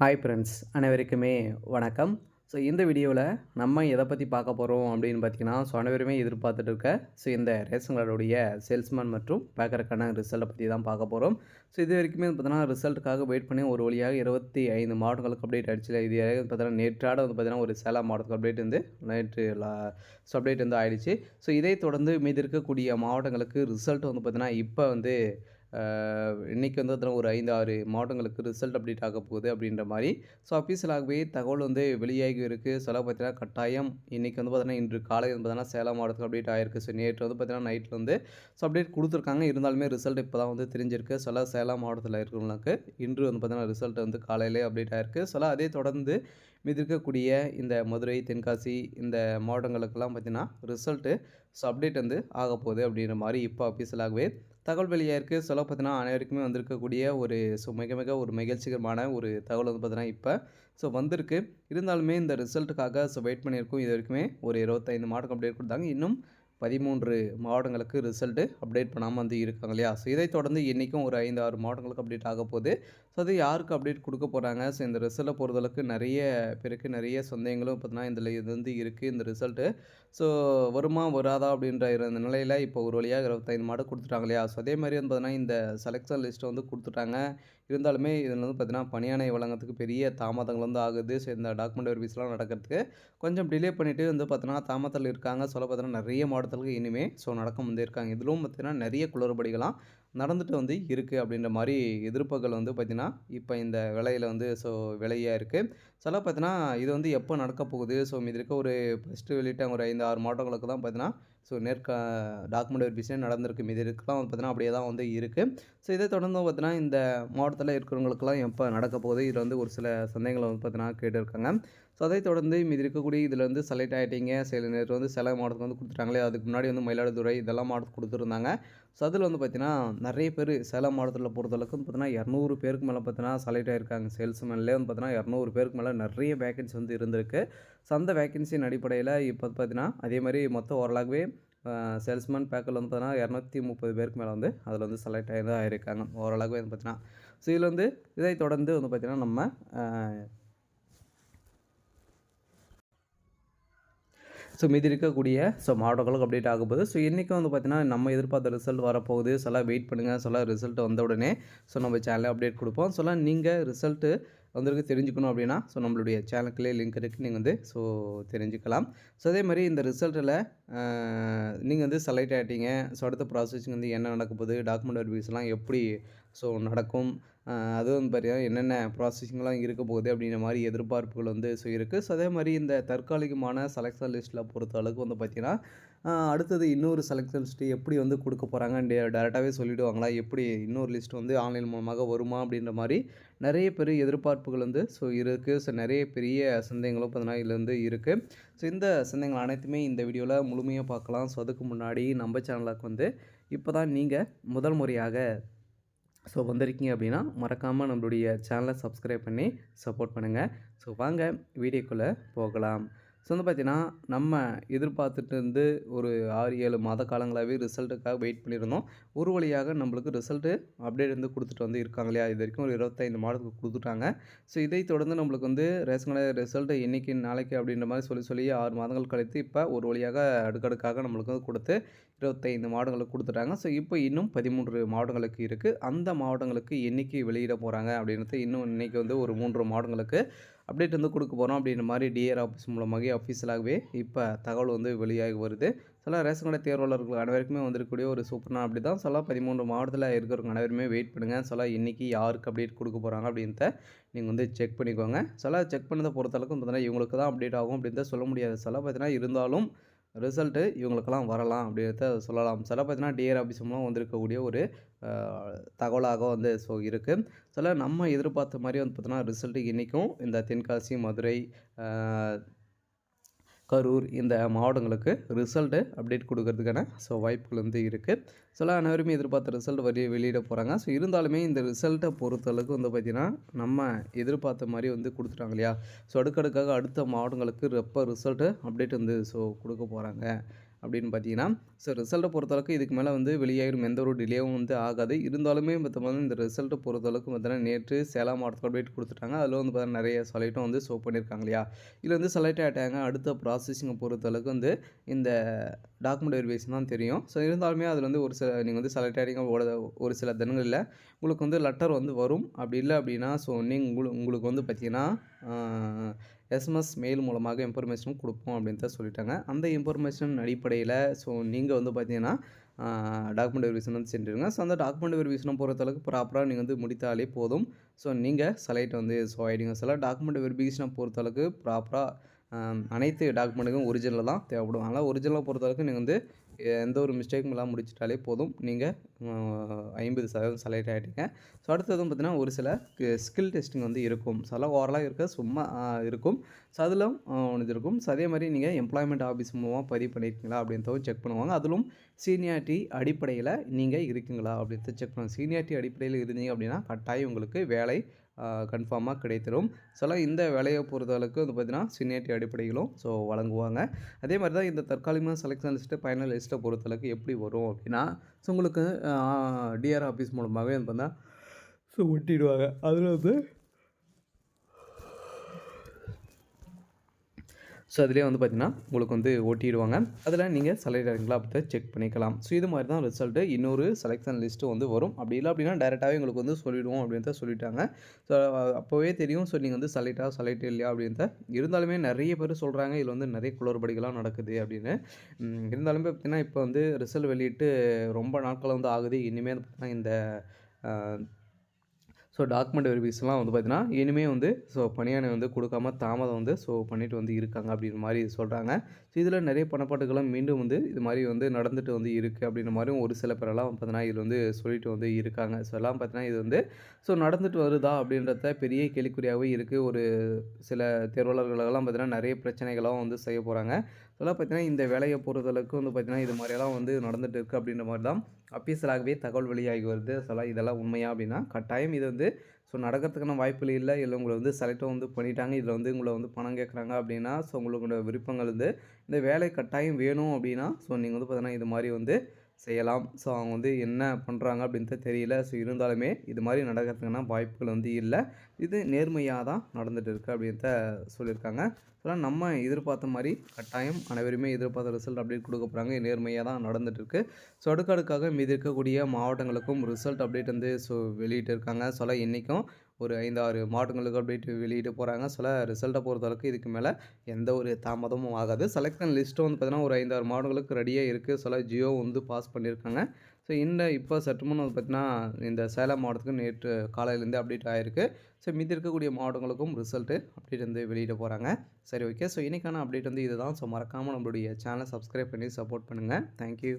Hi friends, அனைவருக்குமே வணக்கம். So இந்த வீடியோவில் நம்ம எதை பற்றி பார்க்க போகிறோம் அப்படின்னு பார்த்தீங்கன்னா, அனைவருமே எதிர்பார்த்துட்டு இருக்க இந்த ரேஷன் கார்டுடைய சேல்ஸ்மேன் மற்றும் பேக்கருக்கான ரிசல்ட்டை பற்றி தான் பார்க்க போகிறோம். இது வரைக்குமே பார்த்தீங்கன்னா ரிசல்ட்டுக்காக வெயிட் பண்ணி ஒரு வழியாக 25 மாவட்டங்களுக்கு அப்டேட் ஆகிடுச்சு. இது பார்த்தீங்கன்னா நேற்றாட பார்த்தீங்கன்னா ஒரு சேலம் மாவட்டத்துக்கு அப்டேட் நேற்று அப்டேட் ஆகிடுச்சு. இதை தொடர்ந்து மீதி இருக்கக்கூடிய மாவட்டங்களுக்கு ரிசல்ட் பார்த்தீங்கன்னா இப்போ இன்றைக்கி ஒரு 5, 6 மாவட்டங்களுக்கு ரிசல்ட் அப்டேட் ஆக போகுது அப்படின்ற மாதிரி அஃபீஷியலாகவே தகவல் வெளியாகி இருக்குது. சொல்ல பார்த்தீங்கன்னா கட்டாயம் இன்றைக்கி பார்த்தீங்கன்னா இன்று காலை பார்த்தீங்கன்னா சேலம் மாவட்டத்துக்கு அப்டேட் ஆகிருக்கு. நேற்று பார்த்தீங்கன்னா நைட்டில் அப்டேட் கொடுத்துருக்காங்க. இருந்தாலுமே ரிசல்ட் இப்போ தான் தெரிஞ்சிருக்கு. சேலம் மாவட்டத்தில் இருக்கிறவங்களுக்கு இன்று பார்த்தீங்கன்னா ரிசல்ட் காலையிலே அப்டேட் ஆகிருக்கு. அதே தொடர்ந்து மீது இருக்கக்கூடிய இந்த மதுரை, தென்காசி இந்த மாவட்டங்களுக்கெல்லாம் பார்த்தீங்கன்னா ரிசல்ட்டு அப்டேட் ஆக போகுது அப்படின்ற மாதிரி இப்போ அஃபீஷியலாகவே தகவல் வெளியாயிருக்கு. பார்த்தீங்கன்னா அனைவருக்குமே வந்திருக்கக்கூடிய ஒரு மிக மிக ஒரு மகிழ்ச்சிகரமான ஒரு தகவல் பார்த்தீங்கன்னா இப்போ வந்திருக்கு. இருந்தாலுமே இந்த ரிசல்ட்டுக்காக வெயிட் பண்ணியிருக்கோம். இது வரைக்குமே ஒரு 25 மாவட்டம் அப்டேட் கொடுத்தாங்க. இன்னும் 13 மாவட்டங்களுக்கு ரிசல்ட்டு அப்டேட் பண்ணாமல் இருக்காங்க இல்லையா? இதை தொடர்ந்து இன்றைக்கும் ஒரு 5, 6 மாவட்டங்களுக்கு அப்டேட் ஆக போகுது. அது யாருக்கு அப்டேட் கொடுக்க போகிறாங்க? இந்த ரிசல்ட்டை பொறுத்தளவுக்கு நிறைய பேருக்கு நிறைய சந்தேகங்களும் பார்த்தீங்கன்னா இதில் இது இருக்குது இந்த ரிசல்ட்டு. வருமா வராதா அப்படின்ற இந்த நிலையில் இப்போ ஒரு வழியாக 25 மாவட்டம் கொடுத்துட்டாங்க இல்லையா? அதே மாதிரி பார்த்தீங்கன்னா இந்த செலெக்ஷன் லிஸ்ட்டை கொடுத்துட்டாங்க. இருந்தாலுமே இதில் பார்த்தீங்கன்னா பணியாணை வழங்கத்துக்கு பெரிய தாமதங்கள் ஆகுது. இந்த டாக்குமெண்ட் வெரிஃபிகேஷன்லாம் நடக்கிறதுக்கு கொஞ்சம் டிலே பண்ணிவிட்டு பார்த்தீங்கன்னா தாமதத்தில் இருக்காங்க. பார்த்தீங்கன்னா நிறைய மாவட்டத்துக்கு இனிமேல் நடக்க இருக்காங்க. இதிலும் பார்த்தீங்கன்னா நிறைய குளறுபடிகளாம் நடந்துட்டு இருக்குது அப்படின்ற மாதிரி எதிர்ப்புகள் பார்த்தீங்கன்னா இப்போ இந்த விலையில் விலையாக இருக்குது. பார்த்தீங்கன்னா இது எப்போ நடக்க போகுது? மீதி இருக்க ஒரு ஃபஸ்ட்டு வெளியிட்ட ஒரு 5, 6 மாவட்டங்களுக்கு தான் பார்த்தீங்கன்னா டாக்குமெண்ட் வெரிஃபிகேஷன் நடந்திருக்கு. மீதி இருக்கலாம் பார்த்தீங்கன்னா அப்படியே தான் இருக்குது. இதை தொடர்ந்து பார்த்தீங்கன்னா இந்த மாவட்டத்தில் இருக்கிறவங்களுக்குலாம் எப்போ நடக்க போகுது? இதில் ஒரு சில சந்தேகங்களை பார்த்தீங்கன்னா கேட்டிருக்காங்க. அதை தொடர்ந்து மீதி இருக்கக்கூடிய இதில் செலக்ட் ஆகிட்டீங்க. நேற்று சேலம் மாவட்டத்துக்கு கொடுத்துட்டாங்களே, அதுக்கு முன்னாடி மயிலாடுதுறை இதெல்லாம் மாவட்டத்துக்கு கொடுத்துருந்தாங்க. அதில் பார்த்தீங்கன்னா நிறைய பேர் சேலம் மாவட்டத்தில் பொறுத்தளவுக்கு பார்த்தீங்கன்னா 200 பேருக்கு மேலே பார்த்தீங்கன்னா செலக்ட் ஆகிருக்காங்க. சேல்ஸ்மேன்லேயே பார்த்தீங்கன்னா 200 பேருக்கு மேலே நிறைய வேக்கன்சி இருந்திருக்கு. அந்த வேக்கன்சியின் அடிப்படையில் இப்போ பார்த்தீங்கன்னா அதே மாதிரி மொத்தம் ஓரளவுவே சேல்ஸ்மேன் பேக்கரில் பார்த்தீங்கன்னா 230 பேருக்கு மேலே அதில் செலக்ட் ஆகி தான் ஆகிருக்காங்க ஓரளவுக்கு பார்த்தீங்கன்னா. இதில் இதை தொடர்ந்து பார்த்தீங்கன்னா நம்ம மீதி இருக்கக்கூடிய மாவட்டங்களுக்கு அப்டேட் ஆகும்போது இன்றைக்கும் பார்த்தீங்கன்னா நம்ம எதிர்பார்த்த ரிசல்ட் வரப்போகுது. வெயிட் பண்ணுங்கள். ரிசல்ட் வந்த உடனே நம்ம சேனலில் அப்டேட் கொடுப்போம். நீங்கள் ரிசல்ட்டு வந்திருக்கு தெரிஞ்சுக்கணும் அப்படின்னா நம்மளுடைய சேனலுக்குள்ளே லிங்க் இருக்குது. நீங்கள் தெரிஞ்சுக்கலாம். அதே மாதிரி இந்த ரிசல்ட்டில் நீங்கள் செலக்ட் ஆகிட்டீங்க. அடுத்த ப்ராசஸிங் என்ன நடக்க போகுது, டாக்குமெண்ட் வெரிஃபிகேஷன்லாம் எப்படி நடக்கும், அதுவும் பார்த்தீங்கன்னா என்னென்ன ப்ராசஸிங்லாம் இருக்க போகுது அப்படின்ற மாதிரி எதிர்பார்ப்புகள் இருக்குது. அதே மாதிரி இந்த தற்காலிகமான செலெக்ஷன் லிஸ்ட்டில் பொறுத்த அளவுக்கு பார்த்தீங்கன்னா அடுத்தது இன்னொரு செலெக்ஷன் லிஸ்ட்டு எப்படி கொடுக்க போகிறாங்க டேரெக்டாகவே சொல்லிவிடுவாங்களா, எப்படி இன்னொரு லிஸ்ட் ஆன்லைன் மூலமாக வருமா அப்படின்ற மாதிரி நிறைய பேர் எதிர்பார்ப்புகள் இருக்குது. நிறைய பெரிய சந்தேகங்களும் பார்த்தீங்கன்னா இதில் இருக்குது. இந்த சந்தேகங்கள் அனைத்துமே இந்த வீடியோவில் முழுமையாக பார்க்கலாம். அதுக்கு முன்னாடி நம்ம சேனலுக்கு இப்போ தான் நீங்கள் முதல் முறையாக வந்திருக்கீங்க அப்படின்னா மறக்காமல் நம்மளுடைய சேனலை சப்ஸ்கிரைப் பண்ணி சப்போர்ட் பண்ணுங்கள். வாங்க வீடியோக்குள்ளே போகலாம். பார்த்தீங்கன்னா நம்ம எதிர்பார்த்துட்டு ஒரு 6, 7 மாத காலங்களாகவே ரிசல்ட்டுக்காக வெயிட் பண்ணியிருந்தோம். ஒரு வழியாக நம்மளுக்கு ரிசல்ட்டு அப்டேட் கொடுத்துட்டு இருக்காங்க இல்லையா? இது வரைக்கும் ஒரு 25 மாதத்துக்கு கொடுத்துட்டாங்க. இதை தொடர்ந்து நம்மளுக்கு ரேஷன் கடை ரிசல்ட்டு இன்றைக்கி நாளைக்கு அப்படின்ற மாதிரி சொல்லி 6 மாதங்கள் கழித்து இப்போ ஒரு வழியாக அடுக்கடுக்காக நம்மளுக்கு கொடுத்து 25 மாவட்டங்களுக்கு கொடுத்துட்டாங்க. இப்போ இன்னும் 13 மாவட்டங்களுக்கு இருக்குது. அந்த மாவட்டங்களுக்கு என்றைக்கு வெளியிட போகிறாங்க அப்படின்றது இன்னும் இன்றைக்கி ஒரு 3 மாவட்டங்களுக்கு அப்டேட் கொடுக்க போகிறோம் அப்படின்ற மாதிரி டிஆர் ஆஃபீஸ் மூலமாக அஃபீஷியலாகவே இப்போ தகவல் வெளியாகி வருது. ரேஷன் கடை தேர்வாளர்கள் அனைவருக்குமே வந்திருக்கக்கூடிய ஒரு சூப்பரான அப்படி தான் 13 மாவட்டத்தில் இருக்கிறவங்க அனைவருமே வெயிட் பண்ணுங்கள். இன்றைக்கி யாருக்கு அப்டேட் கொடுக்க போகிறாங்க அப்படின்றத நீங்கள் செக் பண்ணிக்கோங்க. செக் பண்ணதை பொறுத்தளவுக்கு பார்த்தீங்கன்னா இவங்களுக்கு தான் அப்டேட் ஆகும் அப்படின்றத சொல்ல முடியாது. பார்த்தீங்கன்னா இருந்தாலும் ரிசல்ட்டு இவங்களுக்கெல்லாம் வரலாம் அப்படின்றத சொல்லலாம். பார்த்தீங்கன்னா டிஆர் ஆஃபீஸ் மூலம் வந்திருக்கக்கூடிய ஒரு தகவலாக இருக்குது. நம்ம எதிர்பார்த்த மாதிரி பார்த்தீங்கன்னா ரிசல்ட்டு இன்றைக்கும் இந்த தென்காசி, மதுரை, கரூர் இந்த மாவட்டங்களுக்கு ரிசல்ட்டு அப்டேட் கொடுக்கறதுக்கான வாய்ப்புகள் இருக்குது. அனைவருமே எதிர்பார்த்த ரிசல்ட் வெளியிட போகிறாங்க. இருந்தாலுமே இந்த ரிசல்ட்டை பொறுத்தளவுக்கு பார்த்திங்கன்னா நம்ம எதிர்பார்த்த மாதிரி கொடுத்துட்டாங்க இல்லையா? அடுக்கடுக்காக அடுத்த மாவட்டங்களுக்கு எப்போ ரிசல்ட்டு அப்டேட் கொடுக்க போகிறாங்க அப்படின்னு பார்த்தீங்கன்னா, ஸோ ரிசல்ட்ட பொறுத்தளவுக்கு இதுக்கு மேல வந்து வெளியாயிரும். எந்த ஒரு டிலேவும் வந்து ஆகாது. இருந்தாலுமே பார்த்தோம்னா இந்த ரிசல்ட்ட பொறுத்தளவுக்கு பார்த்தீங்கன்னா, நேற்று சேலம் மாவட்டத்துக்கு அப்டேட் குடுத்துட்டாங்க. அதில வந்து பார்த்தீங்கன்னா, நெறைய சலைட்டும் வந்து ஷோ பண்ணியிருக்காங்க இல்லையா? இதில வந்து செலக்ட் ஆயிட்டாங்க. அடுத்த ப்ராசஸிங்க பொறுத்தளவுக்கு வந்து இந்த டாக்குமெண்ட் வெரிஃபிகேஷன் தான் தெரியும். ஸோ இருந்தாலுமே அதில வந்து ஒரு சில நீங்க வந்து செலக்ட் ஆயிட்டீங்க ஒரு சில தினங்கள்ல உங்களுக்கு வந்து லெட்டர் வந்து வரும். அப்படி இல்ல அப்படின்னா, ஸோ நீங்க உங்களுக்கு வந்து பார்த்தீங்கன்னா, எஸ்எம்எஸ் மெயில் மூலமாக இன்ஃபர்மேஷன் குடுப்போம் அப்படின்னு தான் சொல்லிட்டாங்க. அந்த இன்ஃபர்மேஷன் அடிப்படையில ஸோ நீங்க வந்து பார்த்தீங்கன்னா, டாக்குமெண்ட் வெரிஃபிகேஷன் வந்து செஞ்சுருங்க. ஸோ அந்த டாக்குமெண்ட் வெரிஃபிகேஷன பொறுத்தளவுக்கு ப்ராப்பரா நீங்க வந்து முடித்தாலே போதும். ஸோ நீங்க செலக்ட் வந்து ஷோ ஆயிடுங்க. சில டாக்குமெண்ட் வெரிஃபிகேஷன பொறுத்தளவுக்கு ப்ராப்பரா அனைத்து டாக்குமெண்ட்டுக்கும் ஒரிஜினல் தான் தேவைப்படும். அதனால ஒரிஜினல பொறுத்தளவுக்கு நீங்க வந்து எந்த ஒரு மிஸ்டேக்கும் இல்லாம முடிச்சுட்டாலே போதும். நீங்க 50% செலக்ட் ஆயிட்டீங்க. ஸோ அடுத்தது பார்த்தீங்கன்னா, ஒரு சில ஸ்கில் டெஸ்டிங் வந்து இருக்கும். ஸோ அதெல்லாம் ஓரலா இருக்க சும்மா இருக்கும். ஸோ அதிலும் ஒண்ணு இருக்கும். ஸோ அதே மாரி நீங்க எம்ப்ளாய்மென்ட் ஆஃபீஸ் மூலமா பதிவு பண்ணியிருக்கீங்களா அப்படின்றதும் செக் பண்ணுவாங்க. அதிலும் சீனியாரிட்டி அடிப்படையில நீங்க இருக்கீங்களா அப்படின்றத செக் பண்ணுவாங்க. சீனியாரிட்டி அடிப்படையில இருந்தீங்க அப்படின்னா, கட்டாயம் உங்களுக்கு வேலை கன்ஃபார்மா கிடைத்திரும். இந்த வேலைய பொறுத்தளவுக்கு வந்து பார்த்தீங்கன்னா, சீனியாரிட்டி அடிப்படையிலும் வழங்குவாங்க. அதே மாரி தான் இந்த தற்காலிகமான செலக்ஷன் லிஸ்ட்டு, ஃபைனல் லிஸ்ட்ட பொறுத்தளவுக்கு எப்படி வரும் அப்படின்னா, உங்களுக்கு டிஆர் ஆஃபீஸ் மூலமாவே வந்து பார்த்தீங்கன்னா, ஒட்டிடுவாங்க. அதில வந்து அதிலேயே வந்து பார்த்தீங்கன்னா, உங்களுக்கு வந்து ஓட்டிடுவாங்க. அதில நீங்க செலக்ட் ஆகிறீங்களா அப்படி செக் பண்ணிக்கலாம். இது மாரி தான் ரிசல்ட்டு. இன்னொரு செலக்ஷன் லிஸ்ட்டு வந்து வரும். அப்படி இல்ல அப்படின்னா, டைரக்ட்டாவே உங்களுக்கு வந்து சொல்லிடுவோம் அப்படின்னு தான் சொல்லிட்டாங்க. ஸோ அப்போவே தெரியும். நீங்க வந்து செலக்ட் இல்லையா அப்படின்ட்டு. இருந்தாலுமே நெறைய பேர் சொல்றாங்க, இதில வந்து நெறைய குளறுபடிகள்லாம் நடக்குது அப்படின்னு. இருந்தாலுமே பார்த்தீங்கன்னா, இப்போ வந்து ரிசல்ட் வெளியிட்டு ரொம்ப நாட்கள் வந்து ஆகுது. இனிமே வந்து பார்த்தீங்கன்னா, இந்த அ டாக்குமெண்ட் வெரிஃபிகேஷன்லாம் வந்து பார்த்தீங்கன்னா, இனிமே வந்து பணியாணை வந்து குடுக்காம தாமதம் வந்து பண்ணிட்டு வந்து இருக்காங்க அப்படின்ற மாரி சொல்றாங்க. இதில நெறைய பணப்பாட்டுகளும் மீண்டும் வந்து இது மாரி வந்து நடந்துட்டு வந்து இருக்கு அப்படின்ற மாரியும் ஒரு சில பேரெல்லாம் பார்த்தீங்கன்னா, இதில வந்து சொல்லிட்டு வந்து இருக்காங்க. எல்லாம் பார்த்தீங்கன்னா, இது வந்து நடந்துட்டு வருதா அப்படின்றத பெரிய கேள்விக்குறியாவே இருக்கு. ஒரு சில தேர்வாளர்களெல்லாம் பார்த்தீங்கன்னா, நெறைய பிரச்சனைகளும் வந்து செய்ய போறாங்க. இதெல்லாம் பார்த்தீங்கன்னா, இந்த வேலைய பொறுத்தளவுக்கு வந்து பார்த்தீங்கன்னா, இது மாரியெல்லாம் வந்து நடந்துட்டு இருக்கு அப்படின்ற மாரி தான் அஃபிஷியலாகவே தகவல் வெளியாகி வருது. இதெல்லாம் உண்மையா அப்படின்னா, கட்டாயம் இது வந்து நடக்கிறதுக்கான வாய்ப்புகள் இல்ல. இல்ல உங்கள வந்து செலக்டும் வந்து பண்ணிட்டாங்க. இதில வந்து உங்கள வந்து பணம் கேட்குறாங்க அப்படின்னா, உங்களோட விருப்பங்கள் வந்து இந்த வேலை கட்டாயம் வேணும் அப்படின்னா, நீங்க வந்து பார்த்தீங்கன்னா, இது மாரி வந்து செய்யலாம். அவங்க வந்து என்ன பண்றாங்க அப்படின்ட்டு தெரியல. இருந்தாலுமே இது மாரி நடக்கிறதுக்கான வாய்ப்புகள் வந்து இல்ல. இது நேர்மையா தான் நடந்துட்டு இருக்கு அப்படின்ட்டு சொல்லியிருக்காங்க. நம்ம எதிர்பார்த்த மாரி கட்டாயம் அனைவருமே எதிர்பார்த்த ரிசல்ட் அப்டேட் குடுக்க போறாங்க. நேர்மையா தான் நடந்துட்டு இருக்கு. அடுக்கடுக்காக மீதி இருக்கக்கூடிய மாவட்டங்களுக்கும் ரிசல்ட் அப்டேட் வந்து வெளியிட்டு இருக்காங்க. இன்னைக்கும் ஒரு 5, 6 மாவட்டங்களுக்கு அப்டேட் வெளியிட போறாங்க. ரிசல்ட்ட பொறுத்தளவுக்கு இதுக்கு மேல எந்த ஒரு தாமதமும் ஆகாது. செலக்ஷன் லிஸ்ட்டும் வந்து பார்த்தீங்கன்னா, ஒரு 5, 6 மாவட்டங்களுக்கு ரெடியா இருக்கு. ஜியோ வந்து பாஸ் பண்ணியிருக்காங்க. இப்போ சற்று முன் வந்து பார்த்தீங்கன்னா, இந்த சேலம் மாவட்டத்துக்கு நேற்று காலையிலேருந்தே அப்டேட் ஆயிருக்கு. மீதி இருக்கக்கூடிய மாவட்டங்களுக்கும் ரிசல்ட்டு அப்டேட் வந்து வெளியிட போறாங்க. சரி ஓகே. இன்னைக்கான அப்டேட் வந்து இதுதான். மறக்காம நம்மளுடைய சேனல சப்ஸ்கிரைப் பண்ணி சப்போர்ட் பண்ணுங்க. Thank you.